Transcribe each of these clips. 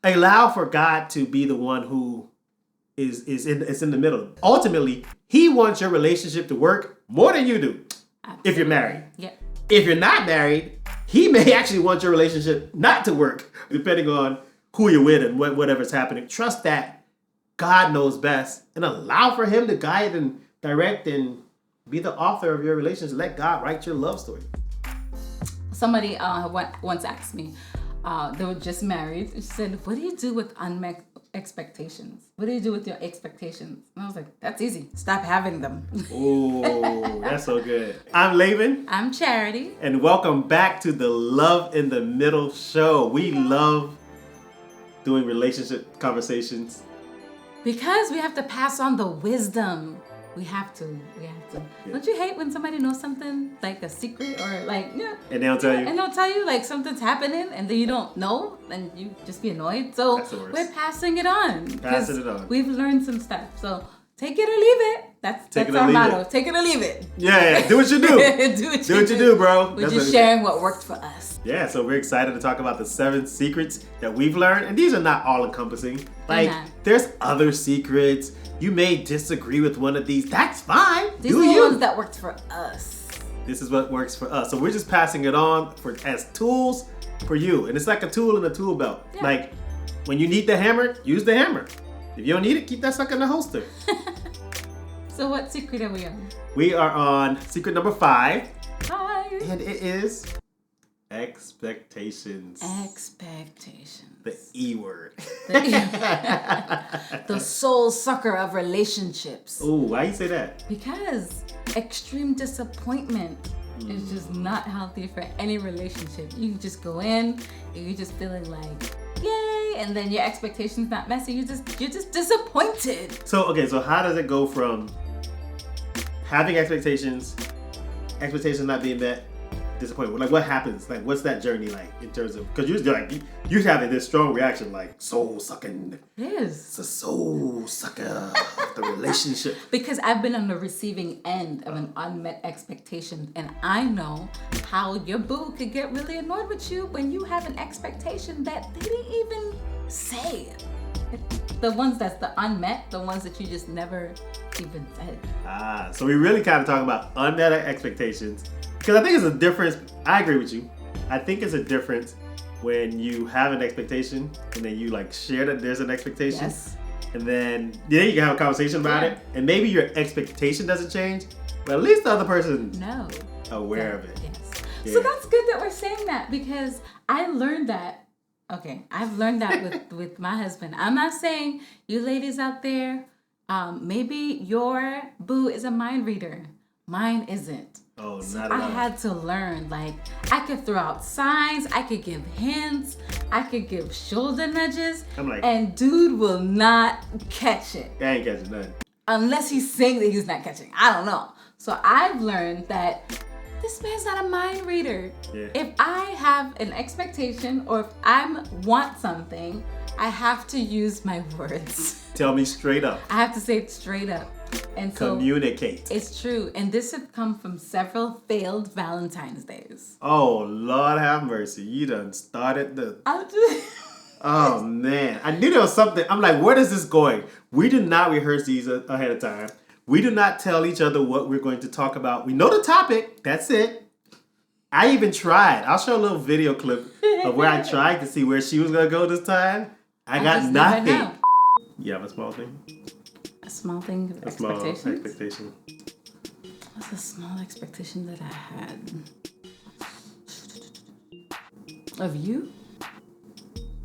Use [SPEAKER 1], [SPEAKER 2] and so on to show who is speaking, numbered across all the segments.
[SPEAKER 1] allow for God to be the one who is in the middle. Ultimately, he wants your relationship to work more than you do. Absolutely. If you're married.
[SPEAKER 2] Yeah.
[SPEAKER 1] If you're not married, he may actually want your relationship not to work, depending on who you're with and whatever's happening. Trust that God knows best and allow for him to guide and direct and be the author of your relationship. Let God write your love story.
[SPEAKER 2] Somebody once asked me, they were just married. She said, what do you do with unmet expectations? What do you do with your expectations? And I was like, that's easy. Stop having them.
[SPEAKER 1] Oh, that's so good. I'm Laban.
[SPEAKER 2] I'm Charity.
[SPEAKER 1] And welcome back to the Love in the Middle show. We love doing relationship conversations.
[SPEAKER 2] Because we have to pass on the wisdom. We have to. Yeah. Don't you hate when somebody knows something, like a secret or like, yeah.
[SPEAKER 1] And they don't tell you?
[SPEAKER 2] And they'll tell you like something's happening and then you don't know and you just be annoyed. So we're passing it on.
[SPEAKER 1] Passing it on.
[SPEAKER 2] We've learned some stuff. So take it or leave it. That's our motto. Take it or leave it.
[SPEAKER 1] Yeah. Do what you do.
[SPEAKER 2] do what you do,
[SPEAKER 1] bro.
[SPEAKER 2] We're just sharing what worked for us.
[SPEAKER 1] Yeah, so we're excited to talk about the 7 secrets that we've learned. And these are not all encompassing. Like, there's other secrets. You may disagree with one of these. That's fine.
[SPEAKER 2] These are the ones that worked for us.
[SPEAKER 1] This is what works for us. So we're just passing it on as tools for you. And it's like a tool in a tool belt. Yeah. Like, when you need the hammer, use the hammer. If you don't need it, keep that sucker in the holster.
[SPEAKER 2] So what secret are we on?
[SPEAKER 1] We are on secret number 5.
[SPEAKER 2] 5.
[SPEAKER 1] And it is expectations. The E word.
[SPEAKER 2] The soul sucker of relationships.
[SPEAKER 1] Oh, why you say that?
[SPEAKER 2] Because extreme disappointment is just not healthy for any relationship. You just go in and you're just feeling like, yay, and then your expectations not met, so you're just disappointed.
[SPEAKER 1] So how does it go from having expectations not being met, disappointment? Like, what happens? Like, what's that journey like in terms of, because you're having this strong reaction, like soul sucking.
[SPEAKER 2] It is.
[SPEAKER 1] It's a soul sucker of the relationship.
[SPEAKER 2] Because I've been on the receiving end of an unmet expectation, and I know how your boo could get really annoyed with you when you have an expectation that they didn't even say. The ones that's the unmet, the ones that you just never even said.
[SPEAKER 1] So we really kind of talking about unmet expectations. Because I think it's a difference. I agree with you. I think it's a difference when you have an expectation and then you like share that there's an expectation.
[SPEAKER 2] Yes.
[SPEAKER 1] And then you can have a conversation about it. And maybe your expectation doesn't change, but at least the other person aware of it.
[SPEAKER 2] Yes.
[SPEAKER 1] Yeah.
[SPEAKER 2] So that's good that we're saying that, because I learned that. Okay, I've learned that with my husband. I'm not saying you ladies out there, maybe your boo is a mind reader. Mine isn't.
[SPEAKER 1] Oh,
[SPEAKER 2] so
[SPEAKER 1] not at all.
[SPEAKER 2] I had to learn. Like, I could throw out signs, I could give hints, I could give shoulder nudges, and dude will not catch it.
[SPEAKER 1] I ain't catching nothing.
[SPEAKER 2] Unless he's saying that he's not catching. I don't know. So I've learned that this man's not a mind reader.
[SPEAKER 1] Yeah.
[SPEAKER 2] If I have an expectation or if I want something, I have to use my words.
[SPEAKER 1] Tell me straight up.
[SPEAKER 2] I have to say it straight up. And so
[SPEAKER 1] communicate.
[SPEAKER 2] It's true. And this has come from several failed Valentine's days.
[SPEAKER 1] Oh, Lord have mercy. You done started the... Oh, man. I knew there was something. I'm like, where is this going? We do not rehearse these ahead of time. We do not tell each other what we're going to talk about. We know the topic. That's it. I even tried. I'll show a little video clip of where I tried to see where she was going to go this time. I got nothing. You have a small thing?
[SPEAKER 2] A small thing of expectations?
[SPEAKER 1] Small expectation.
[SPEAKER 2] What's a small expectation that I had? Of you?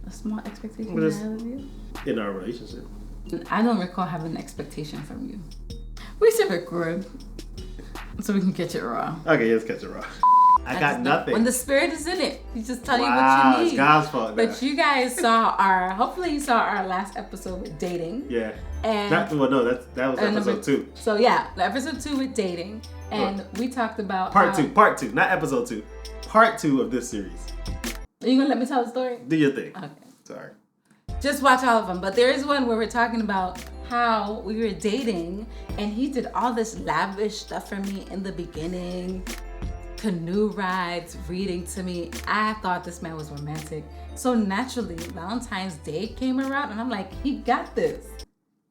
[SPEAKER 2] A small expectation that I had of you?
[SPEAKER 1] In our relationship.
[SPEAKER 2] I don't recall having an expectation from you. We should record so we can catch it raw.
[SPEAKER 1] Okay, let's catch it raw. I got nothing.
[SPEAKER 2] When the spirit is in it, he just tell you what you need.
[SPEAKER 1] It's God's fault.
[SPEAKER 2] But you guys hopefully you saw our last episode with dating.
[SPEAKER 1] Yeah.
[SPEAKER 2] And
[SPEAKER 1] that was episode 2.
[SPEAKER 2] So yeah, episode 2 with dating. And we talked about
[SPEAKER 1] part 2, not episode 2. Part 2 of this series.
[SPEAKER 2] Are you gonna let me tell the story?
[SPEAKER 1] Do your thing.
[SPEAKER 2] Okay.
[SPEAKER 1] Sorry.
[SPEAKER 2] Just watch all of them. But there is one where we're talking about how we were dating and he did all this lavish stuff for me in the beginning. canoe rides, reading to me. I thought this man was romantic. So naturally, Valentine's Day came around and I'm like, he got this.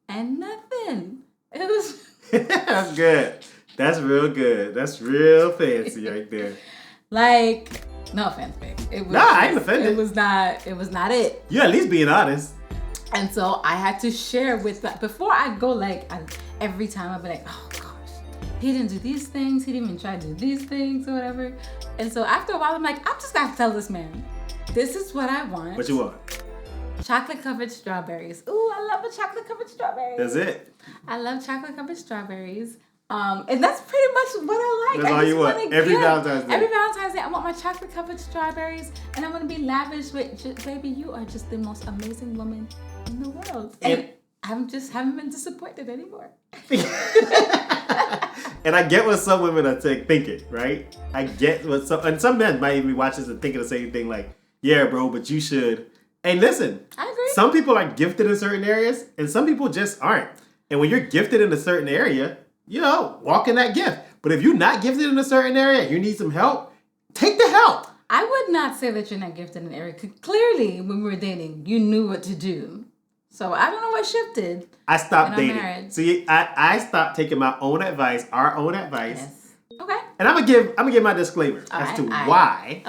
[SPEAKER 2] And nothing. It was...
[SPEAKER 1] That's good. That's real good. That's real fancy right there.
[SPEAKER 2] Like, no offense, babe. It was
[SPEAKER 1] I ain't offended.
[SPEAKER 2] It was not it.
[SPEAKER 1] You at least being honest.
[SPEAKER 2] And so I had to share with that before I go every time I'd be like, oh gosh, he didn't do these things, he didn't even try to do these things or whatever. And so after a while I'm like, I'm just gonna tell this man, this is what I want.
[SPEAKER 1] What you want?
[SPEAKER 2] Chocolate covered strawberries. Ooh, I love a chocolate covered strawberry.
[SPEAKER 1] That's it.
[SPEAKER 2] I love chocolate covered strawberries. And that's pretty much what I like.
[SPEAKER 1] That's all you want. Every Valentine's Day.
[SPEAKER 2] Every Valentine's Day, I want my chocolate covered strawberries, and I want to be lavish with, baby, you are just the most amazing woman in the world. And I haven't been disappointed anymore.
[SPEAKER 1] And I get what some women are thinking, right? I get what some men might even be watching this and thinking the same thing, like, yeah, bro, but you should. And listen,
[SPEAKER 2] I agree.
[SPEAKER 1] Some people are gifted in certain areas, and some people just aren't. And when you're gifted in a certain area, walk in that gift. But if you're not gifted in a certain area, you need some help, take the help.
[SPEAKER 2] I would not say that you're not gifted in an area. Clearly, when we were dating, you knew what to do. So I don't know what shifted.
[SPEAKER 1] I stopped dating. See, I stopped taking my own advice, our own advice.
[SPEAKER 2] Yes. Okay.
[SPEAKER 1] And I'm gonna give my disclaimer as to why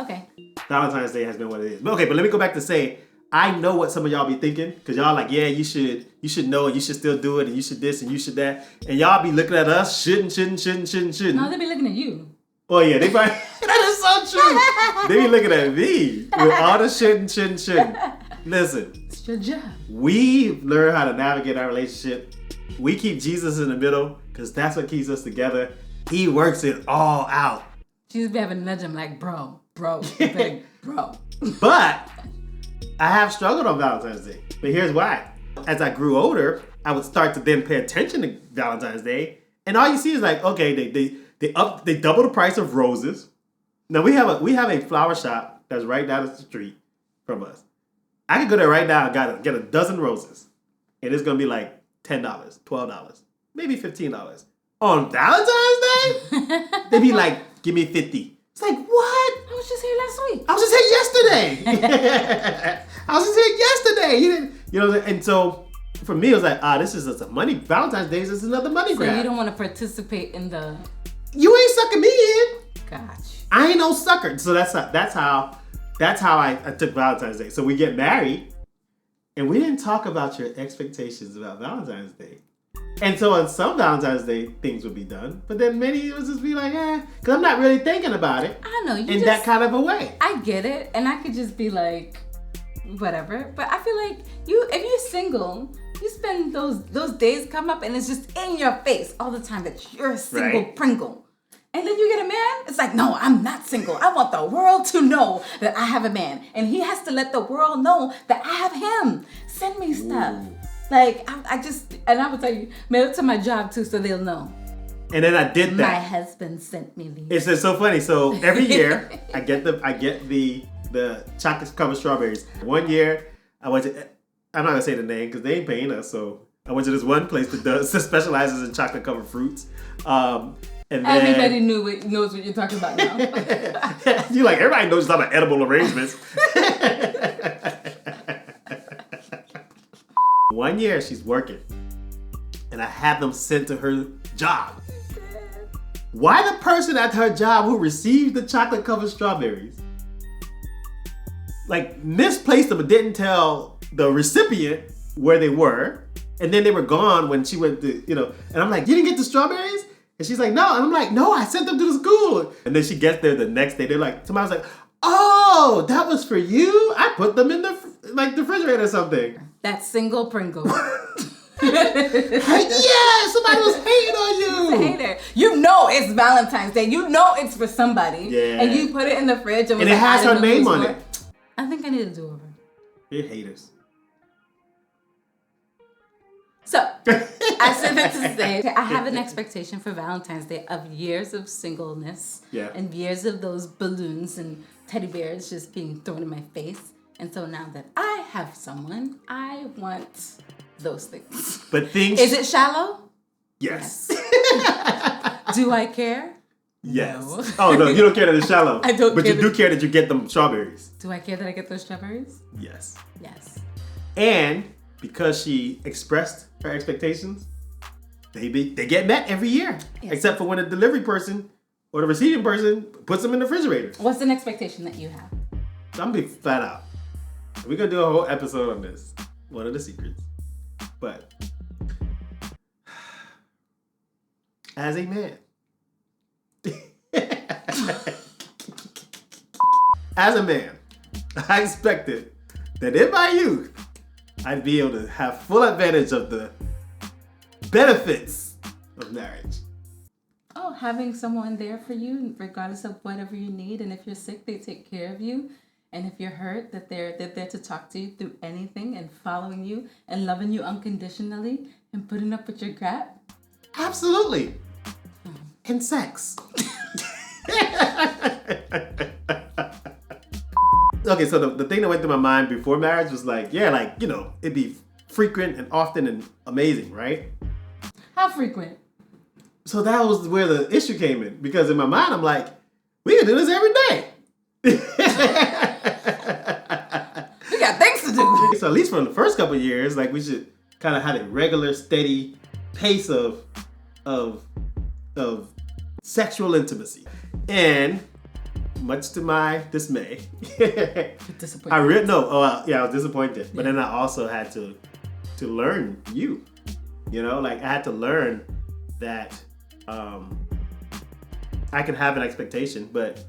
[SPEAKER 1] Valentine's Day has been what it is. But let me go back to say, I know what some of y'all be thinking, because y'all like, yeah, you should know, and you should still do it, and you should this, and you should that. And y'all be looking at us, shouldn't.
[SPEAKER 2] No, they be looking at you.
[SPEAKER 1] Oh, yeah, they probably, that is so true. They be looking at me with all the shouldn't. Listen.
[SPEAKER 2] It's your job.
[SPEAKER 1] We learn how to navigate our relationship. We keep Jesus in the middle, because that's what keeps us together. He works it all out.
[SPEAKER 2] She's be having to nudge him like, bro. Big, bro.
[SPEAKER 1] But I have struggled on Valentine's Day. But here's why. As I grew older, I would start to then pay attention to Valentine's Day. And all you see is like, okay, they double the price of roses. Now we have a flower shop that's right down the street from us. I could go there right now and get a dozen roses. And it's gonna be like $10, $12, maybe $15. On Valentine's Day, they be like, give me 50. It's like, what?
[SPEAKER 2] I was just here last week.
[SPEAKER 1] I was just here yesterday. You didn't, and so for me, it was like, this is just a money. Valentine's Day is just another money grab.
[SPEAKER 2] So you don't want to participate in the.
[SPEAKER 1] You ain't sucking me in.
[SPEAKER 2] Gotcha.
[SPEAKER 1] I ain't no sucker. So that's how I took Valentine's Day. So we get married, and we didn't talk about your expectations about Valentine's Day. And so on some Valentine's Day, things would be done. But then many it would just be like, because I'm not really thinking about it.
[SPEAKER 2] I know.
[SPEAKER 1] That kind of a way.
[SPEAKER 2] I get it. And I could just be like, whatever. But I feel like if you're single, you spend those days come up and it's just in your face all the time that you're a single Pringle. And then you get a man, it's like, no, I'm not single. I want the world to know that I have a man. And he has to let the world know that I have him. Send me stuff. Ooh. Like, I will tell you, mail it to my job too, so they'll know.
[SPEAKER 1] And then I did that.
[SPEAKER 2] My husband sent me these.
[SPEAKER 1] It's so funny. So every year, I get the chocolate covered strawberries. One year, I'm not gonna say the name because they ain't paying us. So I went to this one place that specializes in chocolate covered fruits. And then,
[SPEAKER 2] everybody knows what you're talking about now.
[SPEAKER 1] You're like, everybody knows you're talking about edible arrangements. One year she's working, and I had them sent to her job. Why the person at her job who received the chocolate covered strawberries misplaced them and didn't tell the recipient where they were, and then they were gone when she went to, and I'm like, you didn't get the strawberries? And she's like, no. And I'm like, no, I sent them to the school. And then she gets there the next day. They're like, somebody was like, oh, that was for you? I put them in the refrigerator or something.
[SPEAKER 2] That single Pringle.
[SPEAKER 1] Yeah, somebody was hating on you.
[SPEAKER 2] It's a hater. You know it's Valentine's Day. You know it's for somebody.
[SPEAKER 1] Yeah.
[SPEAKER 2] And you put it in the fridge. And
[SPEAKER 1] it has her name on it.
[SPEAKER 2] I think I need a do-over.
[SPEAKER 1] You're haters.
[SPEAKER 2] So, I said that to say, I have an expectation for Valentine's Day of years of singleness.
[SPEAKER 1] Yeah.
[SPEAKER 2] And years of those balloons and teddy bears just being thrown in my face. And so now that I have someone, I want those things.
[SPEAKER 1] But things...
[SPEAKER 2] Is it shallow?
[SPEAKER 1] Yes.
[SPEAKER 2] Do I care?
[SPEAKER 1] Yes.
[SPEAKER 2] No.
[SPEAKER 1] Oh, no, you don't care that it's shallow.
[SPEAKER 2] I don't
[SPEAKER 1] But
[SPEAKER 2] care
[SPEAKER 1] you do care that you get them strawberries.
[SPEAKER 2] Do I care that I get those strawberries?
[SPEAKER 1] Yes.
[SPEAKER 2] Yes.
[SPEAKER 1] And because she expressed her expectations, they get met every year. Yes. Except for when the delivery person or the receiving person puts them in the refrigerator.
[SPEAKER 2] What's an expectation that you have?
[SPEAKER 1] I'm gonna be flat out. We're gonna do a whole episode on this. One of the secrets. But as a man, as a man, I expected that in my youth, I'd be able to have full advantage of the benefits of marriage.
[SPEAKER 2] Oh, having someone there for you, regardless of whatever you need, and if you're sick, they take care of you, and if you're hurt, that they're there to talk to you through anything, and following you, and loving you unconditionally, and putting up with your crap.
[SPEAKER 1] Absolutely. And sex. Okay, so the thing that went through my mind before marriage was like, yeah, like, you know, it'd be frequent and often and amazing, right?
[SPEAKER 2] How frequent?
[SPEAKER 1] So that was where the issue came in. Because in my mind, I'm like, we can do this every day.
[SPEAKER 2] We got things to do.
[SPEAKER 1] So at least for the first couple of years, like we should kind of have a regular, steady pace of sexual intimacy. And much to my dismay,
[SPEAKER 2] Disappointed.
[SPEAKER 1] I was disappointed. But then I also had to learn you. You know, like I had to learn that I can have an expectation, but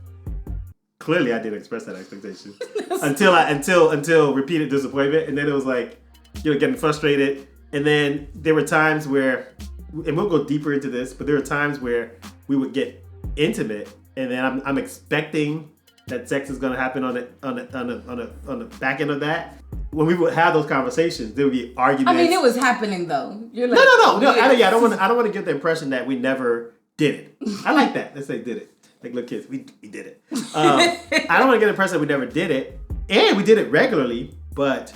[SPEAKER 1] clearly I didn't express that expectation until repeated disappointment, and then it was like, you know, getting frustrated. And then there were times where, and we'll go deeper into this, but there were times where we would get intimate, and then I'm expecting that sex is going to happen on the back end of that. When we would have those conversations, there would be arguments.
[SPEAKER 2] I mean, it was happening though. You're like,
[SPEAKER 1] no. I don't want to get the impression that we never did it. I like that. Let's say did it. Like little kids, we did it. I don't want to get the impression that we never did it, and we did it regularly, but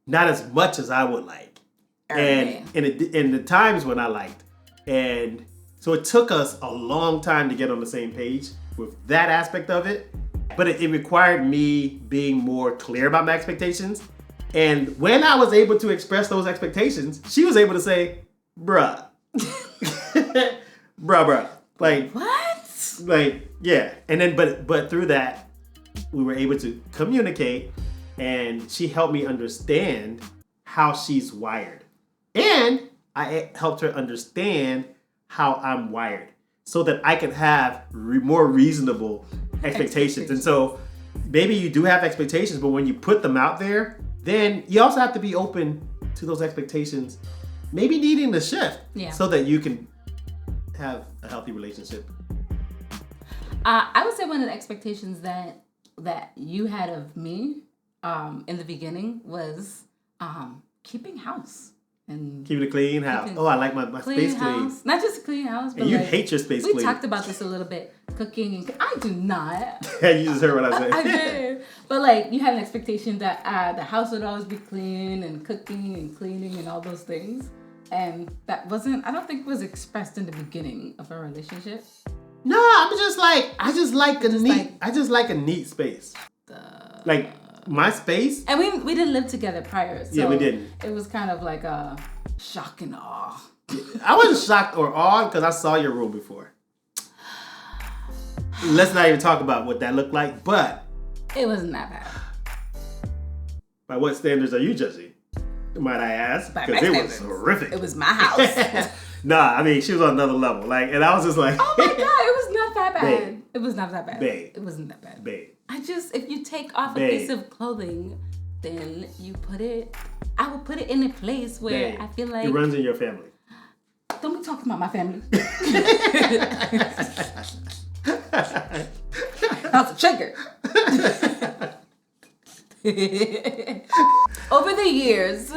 [SPEAKER 1] not as much as I would like, and in the times when I liked, and so it took us a long time to get on the same page with that aspect of it. But it required me being more clear about my expectations. And when I was able to express those expectations, she was able to say, bruh. bruh. Like,
[SPEAKER 2] what?
[SPEAKER 1] Like, yeah. And then, but through that, we were able to communicate, and she helped me understand how she's wired. And I helped her understand how I'm wired so that I can have more reasonable expectations. And so maybe you do have expectations, but when you put them out there, then you also have to be open to those expectations, maybe needing to shift so that you can have a healthy relationship.
[SPEAKER 2] I would say one of the expectations that you had of me in the beginning was keeping house. And
[SPEAKER 1] keeping a clean house. I like my space clean.
[SPEAKER 2] Not just a clean house, but
[SPEAKER 1] and you hate your space clean.
[SPEAKER 2] We talked about this a little bit. Cooking and I do not.
[SPEAKER 1] You just heard what I said.
[SPEAKER 2] I did. But like you had an expectation that the house would always be clean and cooking and cleaning and all those things. And that I don't think was expressed in the beginning of our relationship.
[SPEAKER 1] No, I just like a neat space. Like my space.
[SPEAKER 2] And we didn't live together prior. So
[SPEAKER 1] yeah, we didn't.
[SPEAKER 2] It was kind of like a shock and awe.
[SPEAKER 1] I wasn't shocked or awed because I saw your room before. Let's not even talk about what that looked like, but
[SPEAKER 2] it wasn't that bad.
[SPEAKER 1] By what standards are you judging? Might I ask? Because it was horrific.
[SPEAKER 2] It was my house.
[SPEAKER 1] Nah, I mean, she was on another level. Like, and I was just like,
[SPEAKER 2] oh my God, it was not that bad. Babe. It was not that bad.
[SPEAKER 1] Babe.
[SPEAKER 2] It wasn't that bad.
[SPEAKER 1] Babe.
[SPEAKER 2] If you take off a piece of clothing, then I would put it in a place where I feel like
[SPEAKER 1] it runs in your family.
[SPEAKER 2] Don't be talking about my family. That's a trigger. Over the years,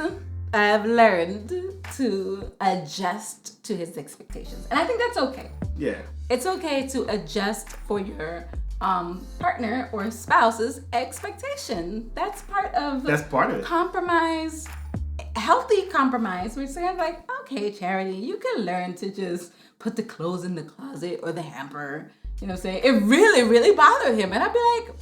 [SPEAKER 2] I have learned to adjust to his expectations. And I think that's okay.
[SPEAKER 1] Yeah.
[SPEAKER 2] It's okay to adjust for your partner or spouse's expectation. That's part of
[SPEAKER 1] it.
[SPEAKER 2] Compromise. Healthy compromise. We're saying like, okay, Charity, you can learn to just put the clothes in the closet or the hamper. You know what I'm saying? It really, really bothered him. And I'd be like,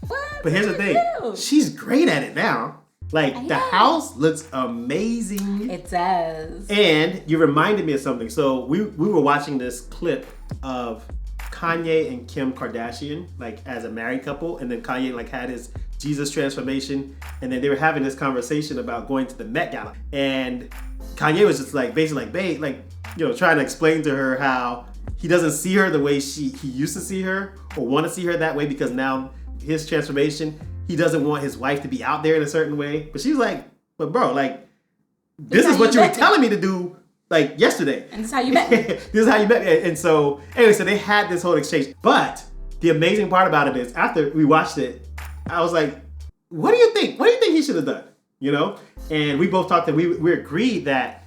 [SPEAKER 2] what?
[SPEAKER 1] But here's the thing. She's great at it now. Like, the house looks amazing.
[SPEAKER 2] It does.
[SPEAKER 1] And you reminded me of something. So we were watching this clip of Kanye and Kim Kardashian, like, as a married couple. And then Kanye, like, had his Jesus transformation. And then they were having this conversation about going to the Met Gala. And Kanye was just, like, basically like, babe, like, you know, trying to explain to her how he doesn't see her the way he used to see her or want to see her that way because now his transformation, he doesn't want his wife to be out there in a certain way. But she's like, but bro, like, this is what you were telling me to do, like, yesterday.
[SPEAKER 2] And this is how you met me.
[SPEAKER 1] This is how you met me. And so, anyway, so they had this whole exchange. But the amazing part about it is, after we watched it, I was like, what do you think? What do you think he should have done? You know? And we both talked, and we agreed that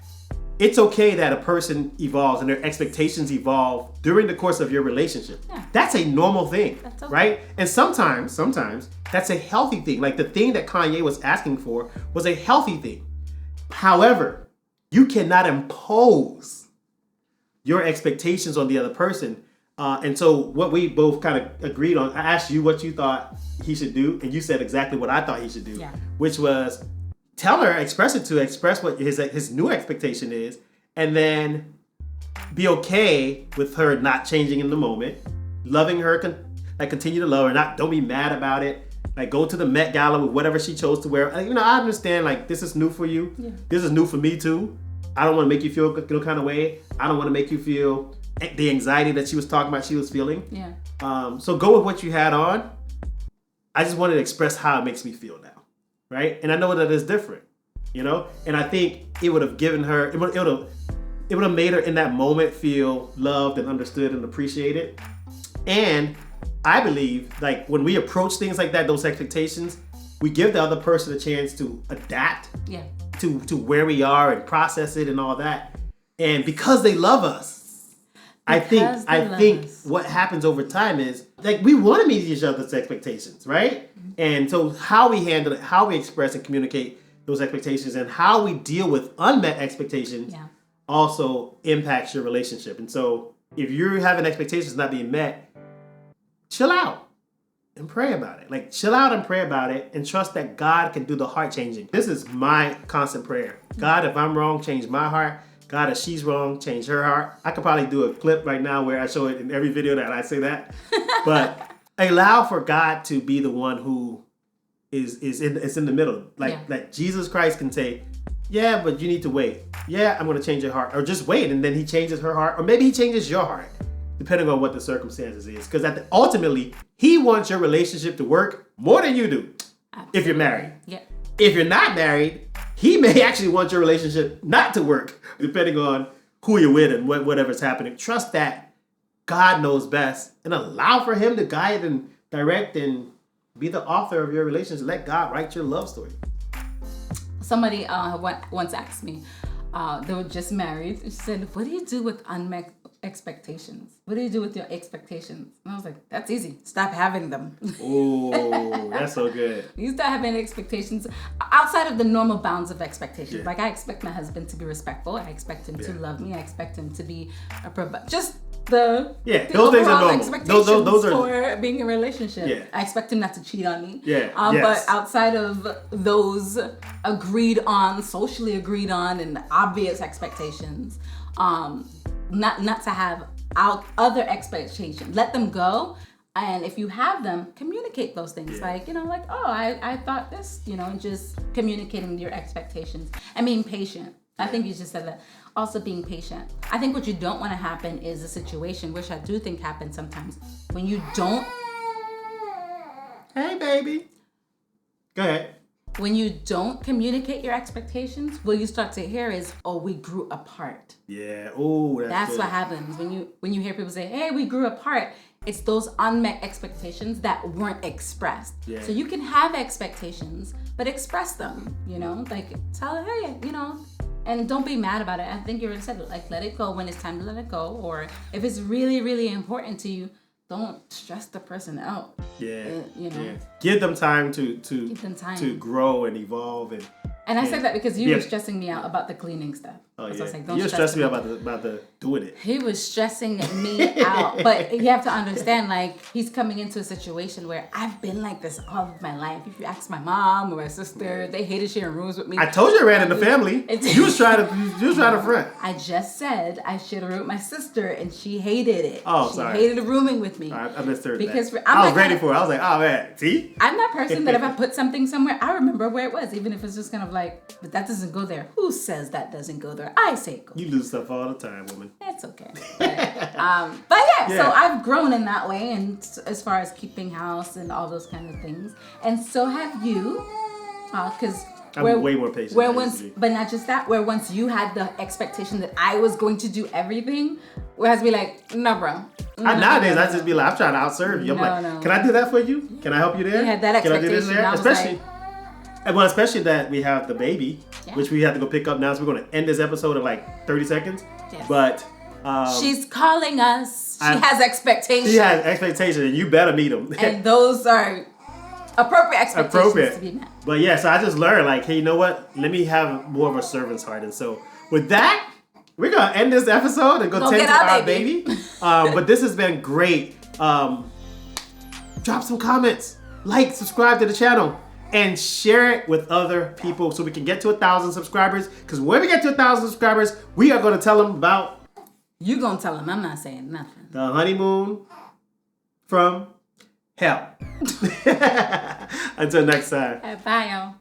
[SPEAKER 1] it's okay that a person evolves and their expectations evolve during the course of your relationship. Yeah. That's a normal thing, okay. Right? And sometimes that's a healthy thing. Like the thing that Kanye was asking for was a healthy thing. However, you cannot impose your expectations on the other person. And so what we both kind of agreed on, I asked you what you thought he should do, and you said exactly what I thought he should do, which was tell her, express what his new expectation is, and then be okay with her not changing in the moment, loving her, continue to love her, don't be mad about it, like go to the Met Gala with whatever she chose to wear. You know, I understand, like, this is new for you. Yeah. This is new for me too. I don't want to make you feel no kind of way. I don't want to make you feel the anxiety that she was talking about she was feeling. Yeah. So go with what you had on. I just wanted to express how it makes me feel now. Right? And I know that it's different, you know? And I think it would have given her, it would have made her in that moment feel loved and understood and appreciated. And I believe, like, when we approach things like that, those expectations, we give the other person a chance to adapt to where we are and process it and all that. And because they love us, I think what happens over time is, like, we want to meet each other's expectations, right? And so how we handle it, how we express and communicate those expectations, and how we deal with unmet expectations also impacts your relationship. And so if you're having expectations not being met, chill out and pray about it. Like, chill out and pray about it and trust that God can do the heart changing. This is my constant prayer. God, if I'm wrong, change my heart. God, if she's wrong, change her heart. I could probably do a clip right now where I show it in every video that I say that. But allow for God to be the one who is in the middle. Like Jesus Christ can say, yeah, but you need to wait. Yeah, I'm going to change your heart. Or just wait, and then he changes her heart. Or maybe he changes your heart, depending on what the circumstances is. Because ultimately, he wants your relationship to work more than you do. Absolutely. If you're married. Yeah. If you're not married, he may actually want your relationship not to work, depending on who you're with and whatever's happening. Trust that God knows best and allow for him to guide and direct and be the author of your relationship. Let God write your love story.
[SPEAKER 2] Somebody once asked me, they were just married. She said, what do you do with unmet expectations? What do you do with your expectations? And I was like, that's easy. Stop having them.
[SPEAKER 1] Oh, that's so good.
[SPEAKER 2] You start having expectations outside of the normal bounds of expectations. Yeah. Like, I expect my husband to be respectful. I expect him to love me. I expect him to be a provider. Just the
[SPEAKER 1] those things are normal.
[SPEAKER 2] Expectations those are for being in a relationship. Yeah. I expect him not to cheat on me. Yeah. But outside of those socially agreed on, and obvious expectations, not to have other expectations. Let them go. And if you have them, communicate those things. Yeah. Like, oh, I thought this, and just communicating your expectations and being patient. I think you just said that. Also being patient. I think what you don't want to happen is a situation, which I do think happens sometimes, when you don't.
[SPEAKER 1] Hey, baby. Go ahead.
[SPEAKER 2] When you don't communicate your expectations, what you start to hear is, oh, we grew apart.
[SPEAKER 1] Yeah. Oh,
[SPEAKER 2] that's what happens. When you hear people say, hey, we grew apart, it's those unmet expectations that weren't expressed. Yeah. So you can have expectations, but express them, like tell her, hey, and don't be mad about it. I think you already said it, like, let it go when it's time to let it go. Or if it's really, really important to you, don't stress the person out.
[SPEAKER 1] Yeah. Yeah. Give them time to grow and evolve
[SPEAKER 2] And I said that because you were stressing me out about the cleaning stuff.
[SPEAKER 1] Oh,
[SPEAKER 2] so
[SPEAKER 1] yeah.
[SPEAKER 2] I was like, don't
[SPEAKER 1] You're
[SPEAKER 2] stress
[SPEAKER 1] stressing me about the doing it.
[SPEAKER 2] He was stressing me out. But you have to understand, like, he's coming into a situation where I've been like this all of my life. If you ask my mom or my sister, they hated sharing rooms with me.
[SPEAKER 1] I told you I ran in the family. You was trying to front.
[SPEAKER 2] I just said I shared a room with my sister and she hated it.
[SPEAKER 1] Oh,
[SPEAKER 2] she
[SPEAKER 1] sorry.
[SPEAKER 2] hated rooming with me.
[SPEAKER 1] I misheard
[SPEAKER 2] because
[SPEAKER 1] that. I was ready for it. I was like, oh man, see?
[SPEAKER 2] I'm that person that if I put something somewhere, I remember where it was, even if it's just kind of like, but that doesn't go there. Who says that doesn't go there? I say go.
[SPEAKER 1] You lose stuff all the time, woman.
[SPEAKER 2] It's okay. But yeah, so I've grown in that way, and as far as keeping house and all those kind of things, and so have you, because
[SPEAKER 1] I'm way more patient.
[SPEAKER 2] But not just that, where once you had the expectation that I was going to do everything, where I has to be like, no, bro.
[SPEAKER 1] Nowadays, I just be like, I'm trying to outserve you. I'm like, can I do that for you? Can I help you there?
[SPEAKER 2] You had that expectation.
[SPEAKER 1] Can I do this there? Especially that we have the baby, which we have to go pick up now. So we're going to end this episode in like 30 seconds. Yes. But
[SPEAKER 2] she's calling us. She has expectations.
[SPEAKER 1] She has expectations, and you better meet them.
[SPEAKER 2] And those are appropriate expectations to be met.
[SPEAKER 1] But yeah, so I just learned, like, hey, you know what? Let me have more of a servant's heart. And so with that, we're going to end this episode and go tend to our baby. But this has been great. Drop some comments. Like, subscribe to the channel. And share it with other people so we can get to 1,000 subscribers. Because when we get to 1,000 subscribers, we are going to tell them about...
[SPEAKER 2] You going to tell them. I'm not saying nothing.
[SPEAKER 1] The honeymoon from hell. Until next time.
[SPEAKER 2] Bye, y'all.